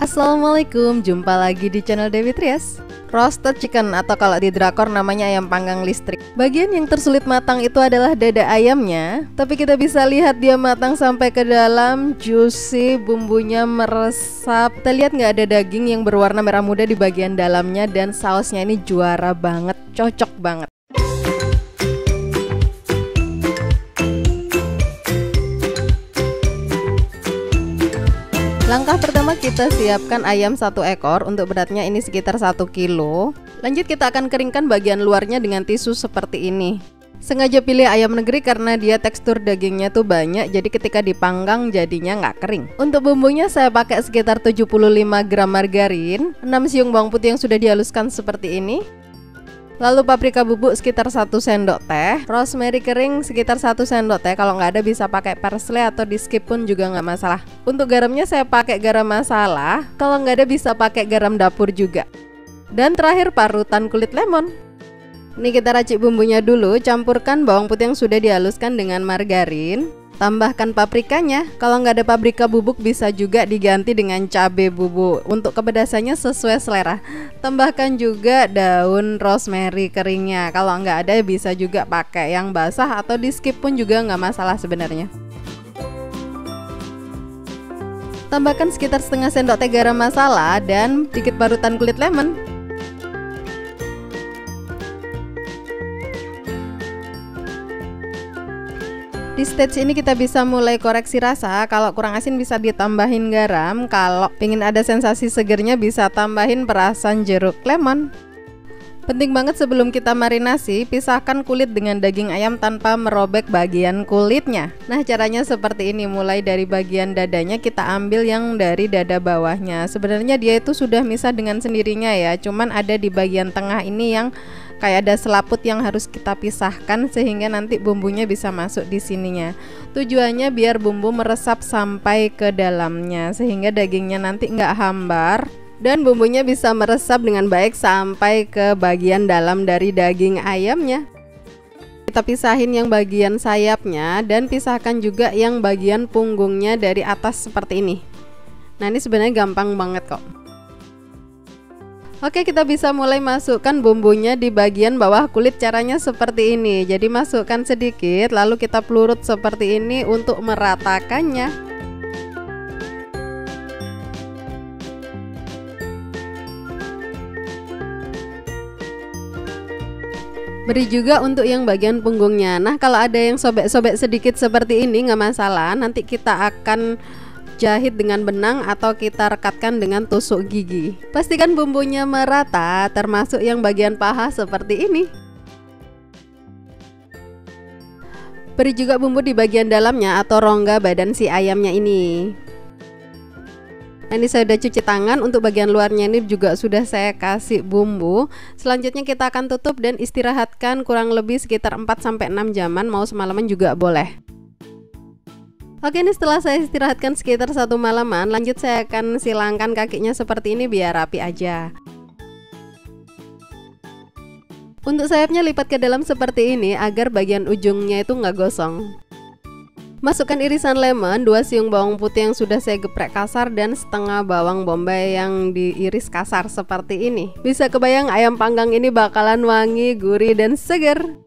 Assalamualaikum, jumpa lagi di channel Dewi Trias. Roasted chicken atau kalau di drakor namanya ayam panggang listrik. Bagian yang tersulit matang itu adalah dada ayamnya, tapi kita bisa lihat dia matang sampai ke dalam, juicy, bumbunya meresap. Kita lihat nggak ada daging yang berwarna merah muda di bagian dalamnya, dan sausnya ini juara banget, cocok banget. Langkah pertama, kita siapkan ayam 1 ekor, untuk beratnya ini sekitar 1 kilo. Lanjut kita akan keringkan bagian luarnya dengan tisu seperti ini. Sengaja pilih ayam negeri karena dia tekstur dagingnya tuh banyak, jadi ketika dipanggang jadinya nggak kering. Untuk bumbunya saya pakai sekitar 75 gram margarin, 6 siung bawang putih yang sudah dihaluskan seperti ini. Lalu paprika bubuk sekitar 1 sendok teh, rosemary kering sekitar 1 sendok teh. Kalau nggak ada bisa pakai parsley atau di skip pun juga nggak masalah. Untuk garamnya saya pakai garam masala, kalau nggak ada bisa pakai garam dapur juga. Dan terakhir parutan kulit lemon. Ini kita racik bumbunya dulu, campurkan bawang putih yang sudah dihaluskan dengan margarin. Tambahkan paprikanya, kalau nggak ada paprika bubuk bisa juga diganti dengan cabai bubuk. Untuk kepedasannya sesuai selera. Tambahkan juga daun rosemary keringnya, kalau nggak ada bisa juga pakai yang basah atau di skip pun juga nggak masalah sebenarnya. Tambahkan sekitar setengah sendok teh garam masala dan sedikit parutan kulit lemon. Di stage ini kita bisa mulai koreksi rasa. Kalau kurang asin bisa ditambahin garam. Kalau pengen ada sensasi segernya bisa tambahin perasan jeruk lemon. Penting banget sebelum kita marinasi, pisahkan kulit dengan daging ayam tanpa merobek bagian kulitnya. Nah, caranya seperti ini. Mulai dari bagian dadanya kita ambil yang dari dada bawahnya. Sebenarnya dia itu sudah misah dengan sendirinya ya, cuman ada di bagian tengah ini yang kayak ada selaput yang harus kita pisahkan sehingga nanti bumbunya bisa masuk di sininya. Tujuannya biar bumbu meresap sampai ke dalamnya sehingga dagingnya nanti nggak hambar dan bumbunya bisa meresap dengan baik sampai ke bagian dalam dari daging ayamnya. Kita pisahin yang bagian sayapnya dan pisahkan juga yang bagian punggungnya dari atas seperti ini. Nah, ini sebenarnya gampang banget kok. Oke, kita bisa mulai masukkan bumbunya di bagian bawah kulit. Caranya seperti ini. Jadi masukkan sedikit, lalu kita pelurut seperti ini untuk meratakannya. Beri juga untuk yang bagian punggungnya. Nah, kalau ada yang sobek-sobek sedikit seperti ini nggak masalah. Nanti kita akan jahit dengan benang atau kita rekatkan dengan tusuk gigi. Pastikan bumbunya merata, termasuk yang bagian paha seperti ini. Beri juga bumbu di bagian dalamnya atau rongga badan si ayamnya ini. Nah, ini saya udah cuci tangan. Untuk bagian luarnya ini juga sudah saya kasih bumbu. Selanjutnya kita akan tutup dan istirahatkan kurang lebih sekitar 4-6 jaman, mau semalaman juga boleh. Oke, ini setelah saya istirahatkan sekitar 1 malaman, lanjut saya akan silangkan kakinya seperti ini biar rapi aja. Untuk sayapnya lipat ke dalam seperti ini agar bagian ujungnya itu nggak gosong. Masukkan irisan lemon, 2 siung bawang putih yang sudah saya geprek kasar dan setengah bawang bombay yang diiris kasar seperti ini. Bisa kebayang ayam panggang ini bakalan wangi, gurih, dan seger.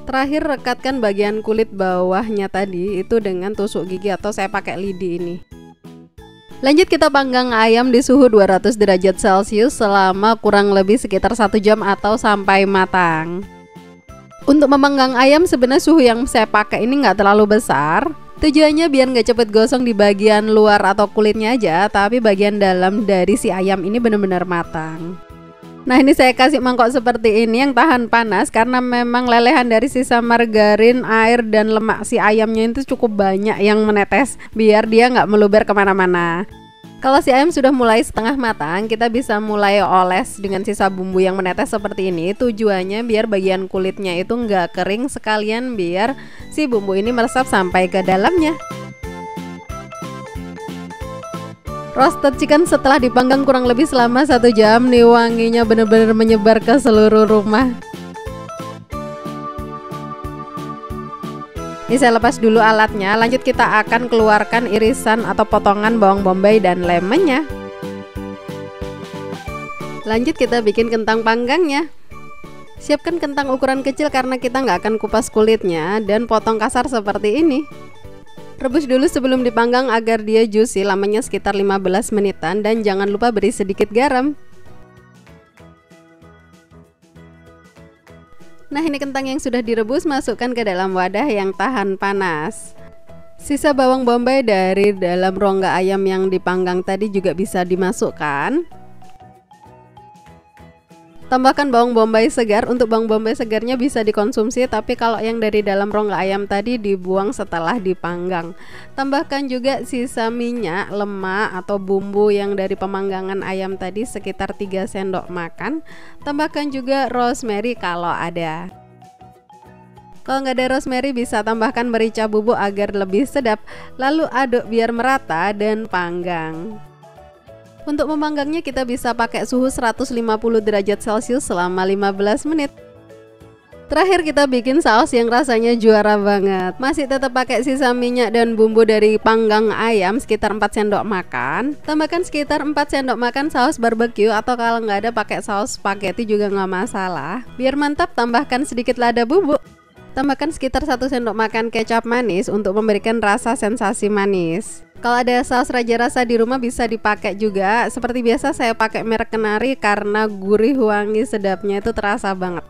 Terakhir rekatkan bagian kulit bawahnya tadi itu dengan tusuk gigi atau saya pakai lidi ini. Lanjut kita panggang ayam di suhu 200 derajat Celcius selama kurang lebih sekitar 1 jam atau sampai matang. Untuk memanggang ayam sebenarnya suhu yang saya pakai ini nggak terlalu besar. Tujuannya biar nggak cepet gosong di bagian luar atau kulitnya aja, tapi bagian dalam dari si ayam ini benar-benar matang. Nah, ini saya kasih mangkok seperti ini yang tahan panas karena memang lelehan dari sisa margarin, air, dan lemak si ayamnya itu cukup banyak yang menetes biar dia nggak meluber kemana-mana. Kalau si ayam sudah mulai setengah matang, kita bisa mulai oles dengan sisa bumbu yang menetes seperti ini. Tujuannya biar bagian kulitnya itu nggak kering, sekalian biar si bumbu ini meresap sampai ke dalamnya. Roasted chicken setelah dipanggang kurang lebih selama 1 jam, nih wanginya bener-bener menyebar ke seluruh rumah. Ini saya lepas dulu alatnya. Lanjut kita akan keluarkan irisan atau potongan bawang bombay dan lemonnya. Lanjut kita bikin kentang panggangnya. Siapkan kentang ukuran kecil karena kita nggak akan kupas kulitnya, dan potong kasar seperti ini. Rebus dulu sebelum dipanggang agar dia juicy, lamanya sekitar 15 menitan, dan jangan lupa beri sedikit garam. Nah, ini kentang yang sudah direbus, masukkan ke dalam wadah yang tahan panas. Sisa bawang bombay dari dalam rongga ayam yang dipanggang tadi juga bisa dimasukkan. Tambahkan bawang bombay segar. Untuk bawang bombay segarnya bisa dikonsumsi, tapi kalau yang dari dalam rongga ayam tadi dibuang setelah dipanggang. Tambahkan juga sisa minyak, lemak atau bumbu yang dari pemanggangan ayam tadi sekitar 3 sendok makan. Tambahkan juga rosemary kalau ada. Kalau nggak ada rosemary bisa tambahkan merica bubuk agar lebih sedap. Lalu aduk biar merata dan panggang. Untuk memanggangnya kita bisa pakai suhu 150 derajat Celcius selama 15 menit. Terakhir kita bikin saus yang rasanya juara banget. Masih tetap pakai sisa minyak dan bumbu dari panggang ayam sekitar 4 sendok makan. Tambahkan sekitar 4 sendok makan saus barbecue, atau kalau nggak ada pakai saus spaghetti juga nggak masalah. Biar mantap tambahkan sedikit lada bubuk. Tambahkan sekitar 1 sendok makan kecap manis untuk memberikan rasa sensasi manis. Kalau ada saus raja rasa di rumah bisa dipakai juga. Seperti biasa saya pakai merek Kenari karena gurih wangi sedapnya itu terasa banget.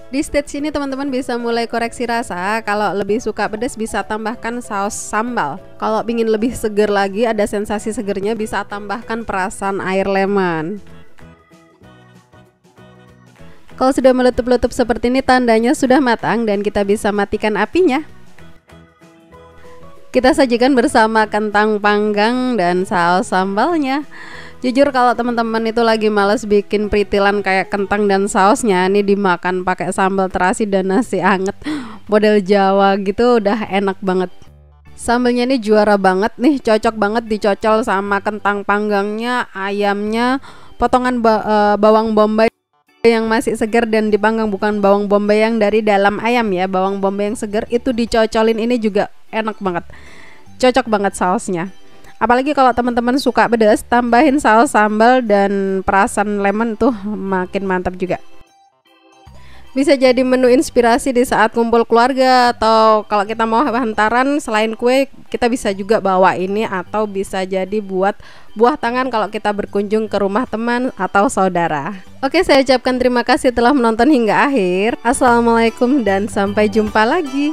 Di stage ini teman-teman bisa mulai koreksi rasa. Kalau lebih suka pedas bisa tambahkan saus sambal. Kalau ingin lebih seger lagi, ada sensasi segernya, bisa tambahkan perasan air lemon. Kalau sudah meletup-letup seperti ini tandanya sudah matang dan kita bisa matikan apinya. Kita sajikan bersama kentang panggang dan saus sambalnya. Jujur kalau teman-teman itu lagi males bikin pritilan kayak kentang dan sausnya, ini dimakan pakai sambal terasi dan nasi anget model Jawa gitu udah enak banget. Sambalnya ini juara banget nih, cocok banget dicocol sama kentang panggangnya, ayamnya, potongan bawang bombay yang masih segar dan dipanggang, bukan bawang bombay yang dari dalam ayam ya. Bawang bombay yang segar itu dicocolin, ini juga enak banget, cocok banget sausnya. Apalagi kalau teman-teman suka pedas, tambahin saus sambal dan perasan lemon tuh makin mantap juga. Bisa jadi menu inspirasi di saat kumpul keluarga, atau kalau kita mau hantaran selain kue kita bisa juga bawa ini, atau bisa jadi buat buah tangan kalau kita berkunjung ke rumah teman atau saudara. Oke, saya ucapkan terima kasih telah menonton hingga akhir. Assalamualaikum dan sampai jumpa lagi.